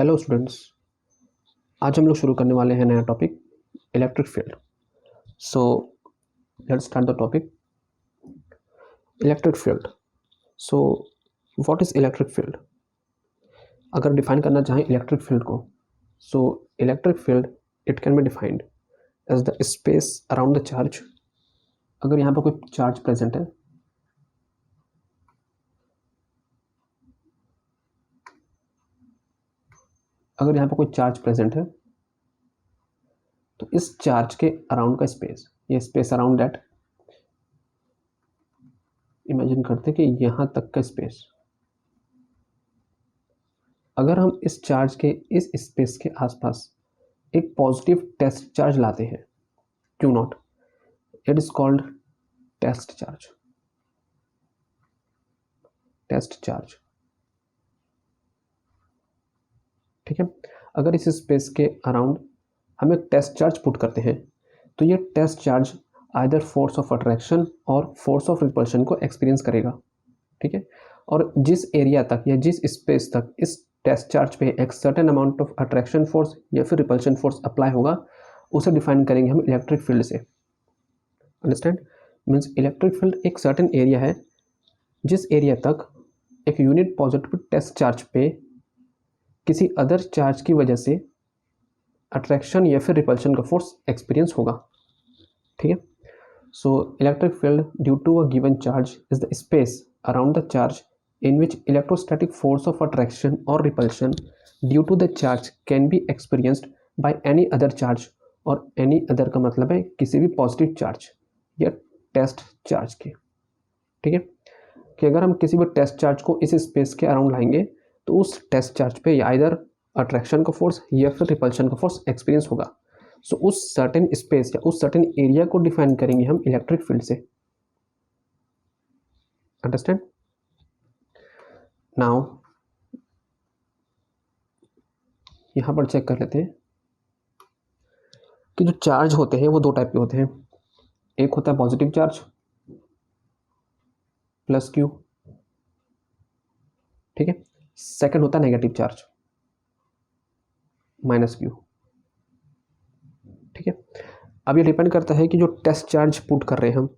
Hello students, आज हम लोग शुरू करने वाले हैं नया topic electric field. So let's start the topic electric field. So what is electric field? अगर डिफाइन करना चाहें इलेक्ट्रिक फील्ड को, so electric field it can be defined as the space around the charge. अगर यहाँ पर कोई charge present है, तो इस चार्ज के अराउंड का स्पेस, ये स्पेस अराउंड दैट, इमेजिन करते हैं कि यहाँ तक का स्पेस, अगर हम इस चार्ज के इस स्पेस के आसपास एक पॉजिटिव टेस्ट चार्ज लाते हैं, क्यों naught, it is called test charge. ठीक है। अगर इस स्पेस के अराउंड हम एक टेस्ट चार्ज पुट करते हैं, तो ये test charge either force of attraction और फोर्स ऑफ रिपल्शन को एक्सपीरियंस करेगा। ठीक है। और जिस एरिया तक या जिस स्पेस तक इस टेस्ट चार्ज पे एक certain amount of attraction force या फिर रिपल्शन फोर्स अप्लाई होगा, उसे डिफाइन करेंगे हम इलेक्ट्रिक फील्ड से। अंडरस्टैंड? मीन्स इलेक्ट्रिक फील्ड एक सर्टेन एरिया है जिस एरिया तक एक यूनिट पॉजिटिव टेस्ट चार्ज पे किसी अदर चार्ज की वजह से अट्रैक्शन या फिर रिपल्शन का फोर्स एक्सपीरियंस होगा। ठीक है। So electric field due to a given charge is the space around the charge in which electrostatic force of attraction or repulsion due to the charge can be experienced by any other charge, और any other का मतलब है किसी भी positive charge या test charge के। ठीक है। कि अगर हम किसी भी टेस्ट चार्ज को इस स्पेस के अराउंड लाएंगे, तो उस टेस्ट चार्ज पे या इधर अट्रैक्शन का फोर्स या फिर रिपल्शन का फोर्स एक्सपीरियंस होगा। सो उस सर्टेन स्पेस या उस सर्टेन एरिया को डिफाइन करेंगे हम इलेक्ट्रिक फील्ड से। अंडरस्टैंड? नाउ यहाँ पर चेक कर लेते हैं कि जो चार्ज होते हैं वो दो टाइप के होते हैं। एक होता है पॉजिटिव चार्ज प्लस क्यू, ठीक है। सेकंड होता है नेगेटिव चार्ज माइनस क्यू। ठीक है। अब ये डिपेंड करता है कि जो टेस्ट चार्ज पुट कर रहे हैं हम,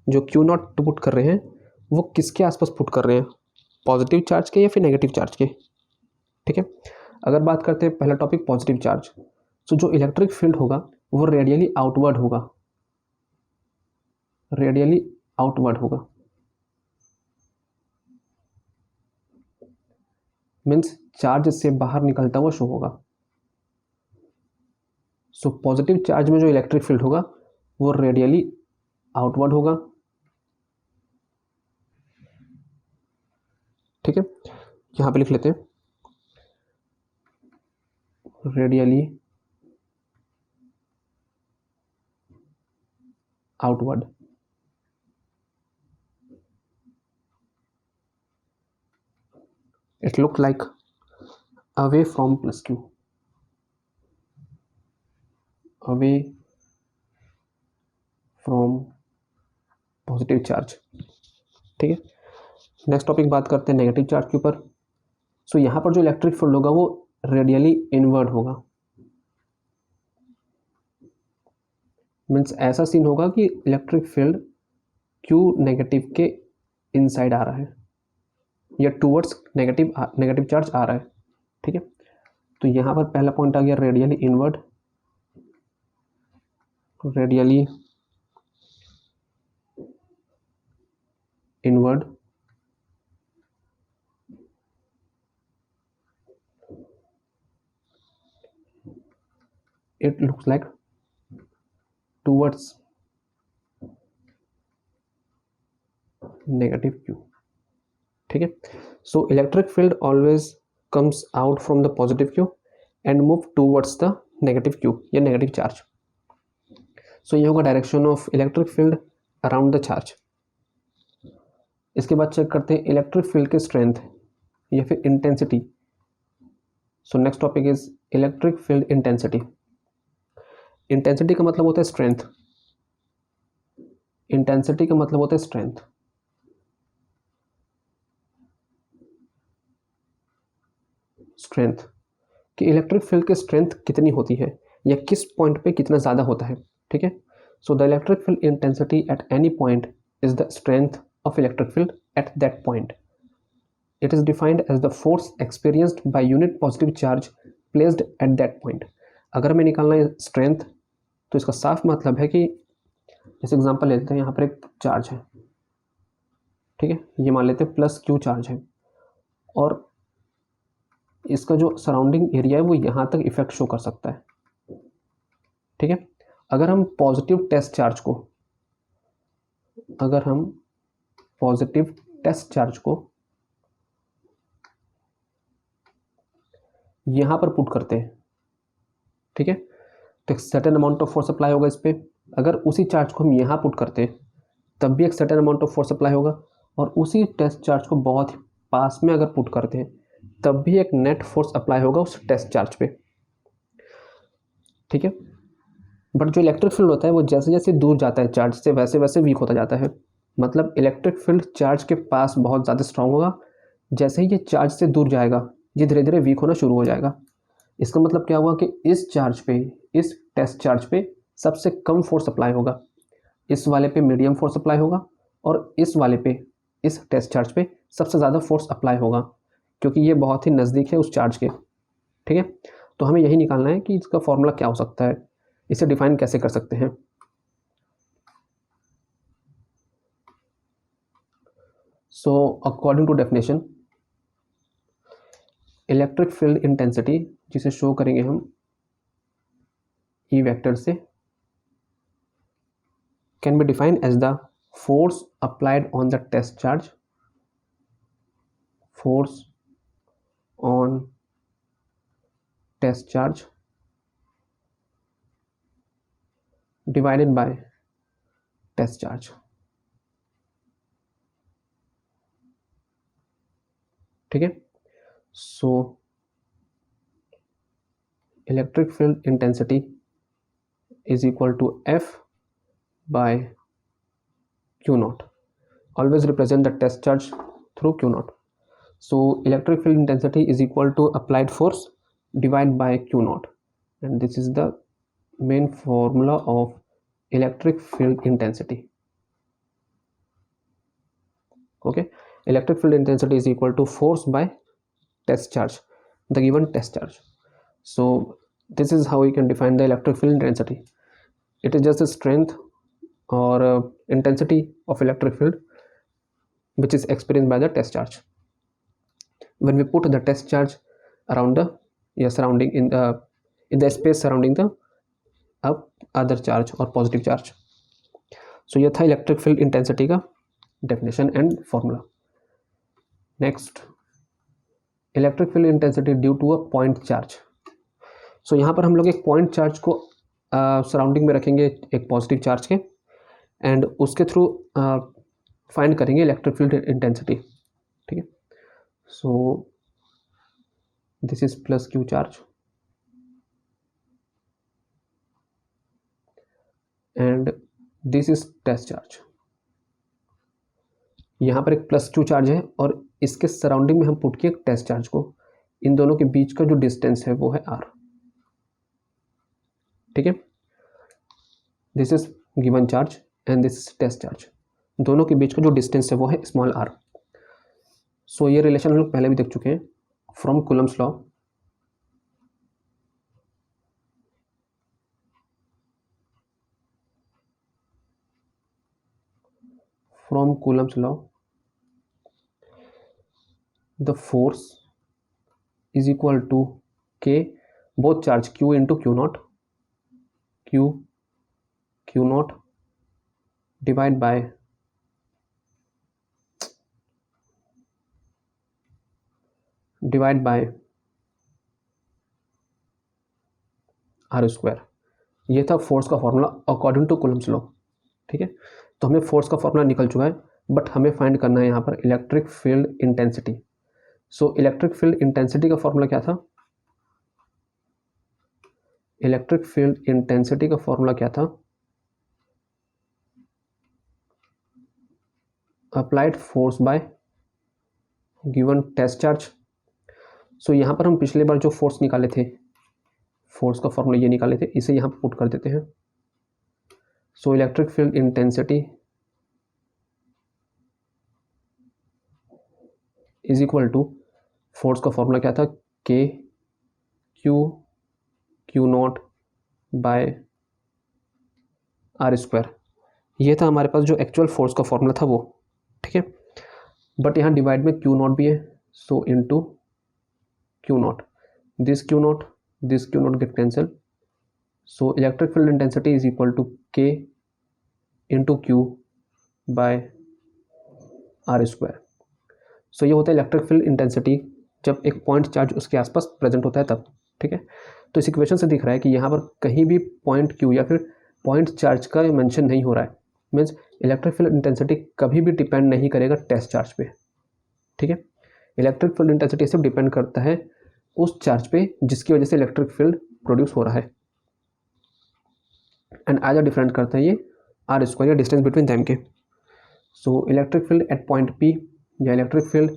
जो क्यू नॉट पुट कर रहे हैं, वो किसके आसपास पुट कर रहे हैं, पॉजिटिव चार्ज के या फिर नेगेटिव चार्ज के। ठीक है। अगर बात करते हैं पहला टॉपिक पॉजिटिव चार्ज, तो जो इलेक्ट्रिक फील्ड होगा वो रेडियली आउटवर्ड होगा, रेडियली आउटवर्ड होगा। मीन्स चार्ज से बाहर निकलता हुआ शो होगा। सो पॉजिटिव चार्ज में जो इलेक्ट्रिक फील्ड होगा वो रेडियली आउटवर्ड होगा। ठीक है। यहां पे लिख लेते हैं radially outward. it looked like away from plus q, away from positive charge. ठीक है। नेक्स्ट टॉपिक बात करते हैं नेगेटिव चार्ज के ऊपर। सो यहाँ पर जो इलेक्ट्रिक फील्ड होगा वो रेडियली इनवर्ड होगा। मीन्स ऐसा सीन होगा कि इलेक्ट्रिक फील्ड क्यू नेगेटिव के इनसाइड आ रहा है या टूवर्ड्स नेगेटिव चार्ज आ रहा है। ठीक है। तो यहाँ पर पहला पॉइंट आ गया radially inward, radially inward. it looks like towards negative q। ठीक है। So electric field always comes out from the positive Q and move towards the negative Q या नेगेटिव चार्ज। सो ये होगा direction of electric field around the charge. इसके बाद check करते हैं electric field की स्ट्रेंथ या फिर intensity. So next topic is electric field intensity. Intensity का मतलब होता है स्ट्रेंथ, इंटेंसिटी का मतलब होता है स्ट्रेंथ। स्ट्रेंथ कि इलेक्ट्रिक फील्ड की स्ट्रेंथ कितनी होती है या किस पॉइंट पे कितना ज़्यादा होता है, ठीक है। So the electric field intensity at any point is the strength of electric field at that point. It is defined as the force experienced by unit positive charge placed at that point. अगर हमें निकालना है strength तो इसका साफ मतलब है कि जैसे एग्जांपल लेते हैं, यहाँ पर एक चार्ज है, ठीक है, ये मान लेते हैं प्लस क्यू चार्ज है और इसका जो सराउंडिंग एरिया है वो यहाँ तक इफेक्ट शो कर सकता है, ठीक है। अगर हम पॉजिटिव टेस्ट चार्ज को यहाँ पर पुट करते हैं, ठीक है, तो एक certain amount of force apply होगा इस पर। अगर उसी चार्ज को हम यहाँ पुट करते हैं तब भी एक certain amount of force apply होगा, और उसी टेस्ट चार्ज को बहुत ही पास में अगर पुट करते हैं तब भी एक नेट फोर्स अप्लाई होगा उस टेस्ट चार्ज पे, ठीक है। बट जो इलेक्ट्रिक फील्ड होता है वो जैसे जैसे दूर जाता है चार्ज से वैसे वैसे वीक होता जाता है। मतलब इलेक्ट्रिक फील्ड चार्ज के पास बहुत ज़्यादा स्ट्रांग होगा, जैसे ही ये चार्ज से दूर जाएगा ये धीरे धीरे वीक होना शुरू हो जाएगा। इसका मतलब क्या हुआ कि इस चार्ज पे, इस टेस्ट चार्ज पे सबसे कम फोर्स अप्लाई होगा, इस वाले पे मीडियम फोर्स अप्लाई होगा, और इस वाले पे, इस टेस्ट चार्ज पे सबसे ज़्यादा फोर्स अप्लाई होगा, क्योंकि ये बहुत ही नज़दीक है उस चार्ज के, ठीक है। तो हमें यही निकालना है कि इसका फॉर्मूला क्या हो सकता है, इसे डिफाइन कैसे कर सकते हैं। So according to definition, electric field intensity, जिसे शो करेंगे हम ई वेक्टर से, can be defined as the force applied on the test charge, force on test charge divided by test charge, ठीक है। So electric field intensity is equal to F by Q naught. Always represent the test charge through Q naught. So electric field intensity is equal to applied force divided by Q naught, and this is the main formula of electric field intensity. Okay, electric field intensity is equal to force by test charge, the given test charge. So this is how we can define the electric field intensity. It is just the strength or intensity of electric field which is experienced by the test charge when we put the test charge around the surrounding in the space surrounding the other charge or positive charge. So ये था electric field intensity का definition and formula. Next, electric field intensity due to a point charge. So यहाँ पर हम लोग एक point charge को surrounding में रखेंगे एक पॉजिटिव चार्ज के, एंड उसके थ्रू फाइंड करेंगे इलेक्ट्रिक फील्ड इंटेंसिटी, ठीक है. So this is plus Q charge and this is test charge. यहाँ पर एक प्लस क्यू चार्ज है और इसके सराउंडिंग में हम पुट किए टेस्ट चार्ज को. इन दोनों के बीच का जो डिस्टेंस है वो है आर, ठीक है. This is given charge and this is test charge. दोनों के बीच का जो डिस्टेंस है वो है स्मॉल आर. सो ये रिलेशन हम लोग पहले भी देख चुके हैं from Coulomb's law. From Coulomb's law the force is equal to K, both charge Q into Q naught, Q naught divide by R square. ये था फोर्स का formula according to Coulomb's law, ठीक है. तो हमें फोर्स का formula निकल चुका है, बट हमें फाइंड करना है यहाँ पर electric field intensity. So electric field intensity का फॉर्मूला क्या था? इलेक्ट्रिक फील्ड इंटेंसिटी का फॉर्मूला क्या था? Applied force by given test charge. So यहाँ पर हम पिछले बार जो फोर्स निकाले थे, फोर्स का फॉर्मूला ये निकाले थे, इसे यहाँ पर पुट कर देते हैं। So electric field intensity is equal to, force का फॉर्मूला क्या था, K Q naught by R square. ये था हमारे पास जो एक्चुअल फोर्स का फॉर्मूला था वो, ठीक है। बट यहाँ डिवाइड में क्यू नॉट भी है, so into Q naught, this Q naught get cancel. So electric field intensity is equal to K into Q by R square. So ये होता है इलेक्ट्रिक फील्ड इंटेंसिटी जब एक पॉइंट चार्ज उसके आसपास प्रेजेंट होता है तब, ठीक है। तो इस इक्वेशन से दिख रहा है कि यहाँ पर कहीं भी पॉइंट क्यू या फिर पॉइंट चार्ज का मेंशन नहीं हो रहा है। मीन्स इलेक्ट्रिक फील्ड इंटेंसिटी कभी भी डिपेंड नहीं करेगा टेस्ट चार्ज पे, ठीक है। इलेक्ट्रिक फील्ड इंटेंसिटी सिर्फ डिपेंड करता है उस चार्ज पे जिसकी वजह से इलेक्ट्रिक फील्ड प्रोड्यूस हो रहा है, एंड एज अ डिफरेंट करता है ये आर स्क्वायर या डिस्टेंस बिटवीन दैम के। So electric field at point P या electric field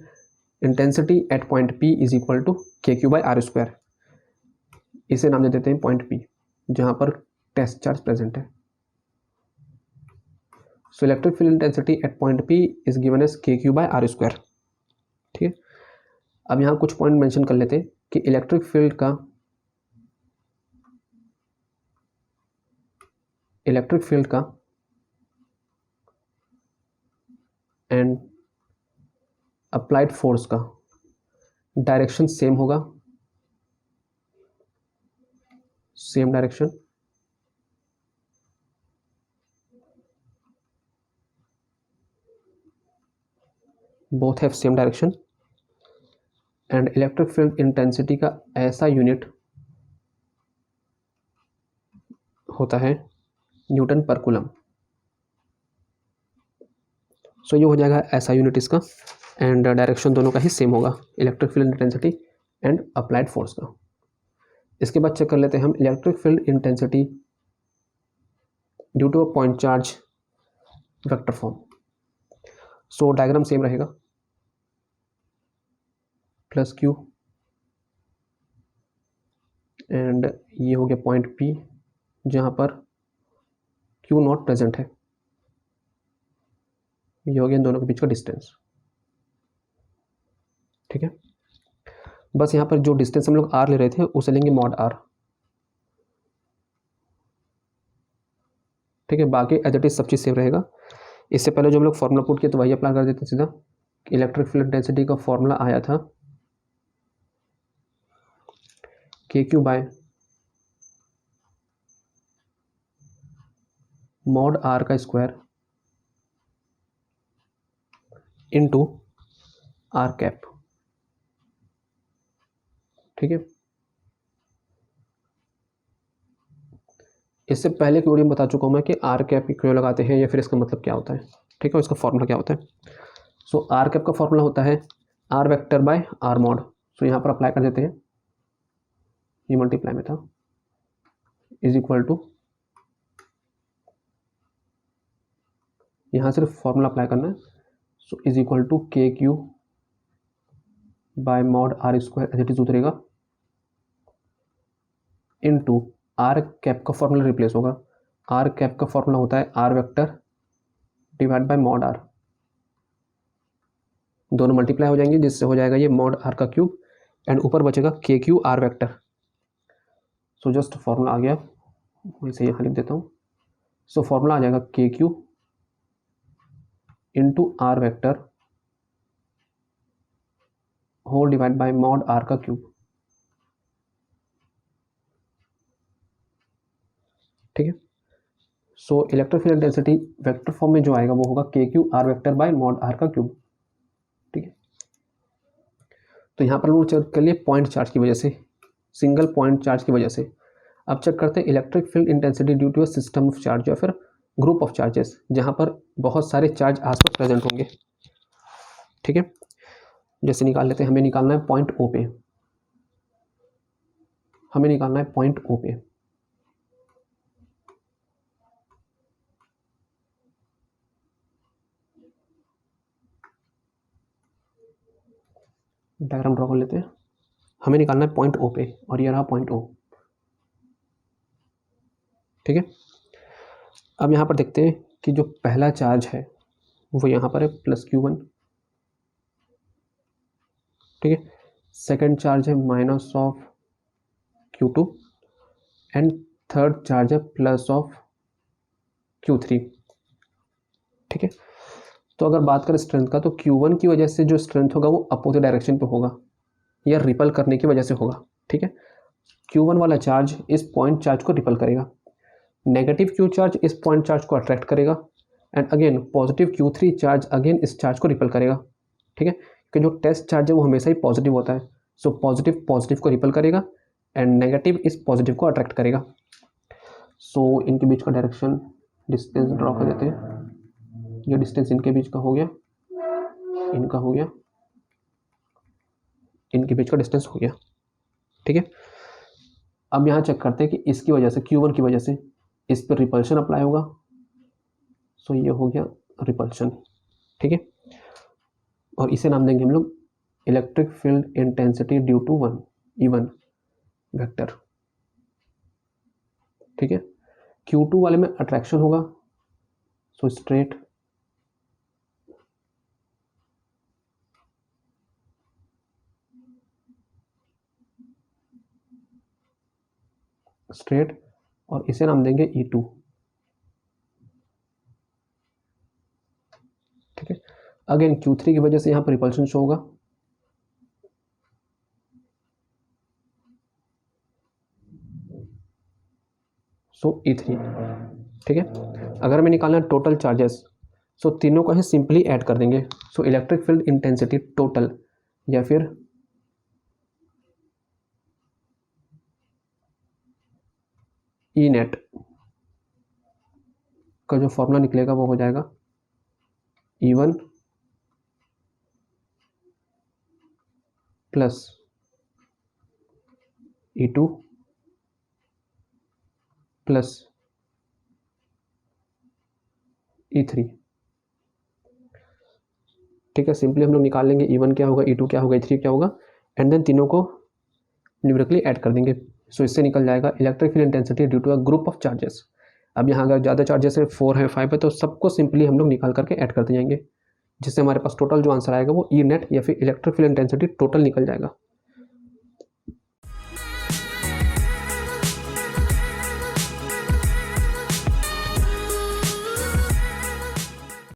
intensity at point P is equal to K Q by R square. इसे नाम दे देते हैं पॉइंट पी जहाँ पर टेस्ट चार्ज प्रेजेंट है। So electric field intensity at point P is given as K Q by R square, ठीक है। अब यहाँ कुछ पॉइंट मेंशन कर लेते हैं कि इलेक्ट्रिक फील्ड का एंड अप्लाइड फोर्स का डायरेक्शन सेम होगा, same direction. Both have same direction and electric field intensity का ऐसा यूनिट होता है न्यूटन पर कूलम। सो ये हो जाएगा ऐसा यूनिट इसका, एंड डायरेक्शन दोनों का ही सेम होगा, electric field intensity and applied force का। इसके बाद चेक कर लेते हैं हम electric field intensity due to a point charge vector form. So diagram same रहेगा, प्लस क्यू एंड ये हो गया पॉइंट पी जहाँ पर क्यू नॉट प्रेजेंट है, ये हो गया इन दोनों के बीच का डिस्टेंस, ठीक है। बस यहाँ पर जो डिस्टेंस हम लोग आर ले रहे थे उसे लेंगे मॉड आर, ठीक है। बाकी एज इट इज सब चीज़ सेम रहेगा। इससे पहले जो हम लोग फॉर्मूला पुट किया तो वही अप्लाई कर देते हैं सीधा। इलेक्ट्रिक फील्ड इंटेंसिटी का फॉर्मूला आया था K Q by mod R का स्क्वायर इनटू आर कैप, ठीक है। इससे पहले की वीडियो में बता चुका हूँ मैं कि आर कैप क्यों लगाते हैं या फिर इसका मतलब क्या होता है, ठीक है, इसका फॉर्मूला क्या होता है। सो आर कैप का फॉर्मूला होता है R vector by R mod. So यहाँ पर अप्लाई कर देते हैं, ये मल्टीप्लाई में था, इज इक्वल टू, यहाँ सिर्फ फॉर्मूला अप्लाई करना है। So is equal to K Q by mod R square as it is उतरेगा इनटू आर कैप का फॉर्मूला रिप्लेस होगा। आर कैप का फॉर्मूला होता है R vector divide by mod R, दोनों मल्टीप्लाई हो जाएंगे जिससे हो जाएगा ये मॉड आर का क्यूब एंड ऊपर बचेगा K Q R vector. So just formula आ गया, मैं इसे यहाँ लिख देता हूँ। सो फॉर्मूला आ जाएगा K Q into R vector whole divide by mod R का क्यूब, ठीक है। So electric field intensity vector form में जो आएगा वो होगा K Q R vector by mod R का क्यूब, ठीक है। तो यहाँ पर लोग चेक कर लिए पॉइंट चार्ज की वजह से, सिंगल पॉइंट चार्ज की वजह से। अब चेक करते हैं electric field intensity due to a system of charge या फिर ग्रुप ऑफ चार्जेस जहाँ पर बहुत सारे चार्ज आसपास प्रेजेंट होंगे, ठीक है। जैसे निकाल लेते हैं, हमें निकालना है पॉइंट ओ पे, हमें निकालना है पॉइंट ओ पे। डायग्राम ड्रॉ कर लेते हैं। हमें निकालना है पॉइंट ओ पे, और ये रहा पॉइंट ओ। ठीक है, अब यहाँ पर देखते हैं कि जो पहला चार्ज है वो यहाँ पर है +Q1। ठीक है, सेकेंड चार्ज है -Q2 एंड थर्ड चार्ज है +Q3। ठीक है, तो अगर बात करें स्ट्रेंथ का, तो Q1 की वजह से जो स्ट्रेंथ होगा वो अपोजिट डायरेक्शन पे होगा या रिपल करने की वजह से होगा। ठीक है, Q1 वाला चार्ज इस पॉइंट चार्ज को रिपल करेगा, नेगेटिव Q चार्ज इस पॉइंट चार्ज को अट्रैक्ट करेगा, and again positive Q3 charge again इस चार्ज को रिपल करेगा। ठीक है, कि जो टेस्ट चार्ज है वो हमेशा ही पॉजिटिव होता है, सो पॉजिटिव पॉजिटिव को रिपल करेगा एंड नेगेटिव इस पॉजिटिव को अट्रैक्ट करेगा। सो इनके बीच का डायरेक्शन डिस्टेंस ड्रॉ कर देते हैं। ये डिस्टेंस इनके बीच का हो गया, इनका हो गया, इनके बीच का डिस्टेंस हो गया। ठीक है, अब यहाँ चेक करते हैं कि इसकी वजह से, Q1 की वजह से इस पर रिपल्शन अप्लाई होगा। सो ये हो गया रिपल्शन। ठीक है, और इसे नाम देंगे हम लोग electric field intensity due to E1 vector. ठीक है, Q2 वाले में अट्रैक्शन होगा, सो स्ट्रेट स्ट्रेट, और इसे नाम देंगे E2। ठीक है, अगेन Q3 की वजह से यहाँ पर रिपल्शन शो होगा, सो E3। ठीक है, अगर हमें निकालना है टोटल चार्जेस, सो तीनों को ही सिंपली ऐड कर देंगे। सो इलेक्ट्रिक फील्ड इंटेंसिटी टोटल या फिर ई नेट का जो फॉर्मूला निकलेगा वो हो जाएगा E1 plus E2 plus E3। ठीक है, सिंपली हम लोग निकाल लेंगे E1 क्या होगा, E2 क्या होगा, E3 क्या होगा, एंड देन तीनों को न्यूमेरिकली ऐड कर देंगे। सो इससे निकल जाएगा electric field intensity due to a group of charges. अब यहाँ अगर ज़्यादा चार्जेस है, 4 है, 5 है, तो सबको सिंपली हम लोग निकाल करके ऐड करते जाएंगे, जिससे हमारे पास टोटल जो आंसर आएगा वो ई नेट या फिर इलेक्ट्रिक फील्ड इंटेंसिटी टोटल निकल जाएगा।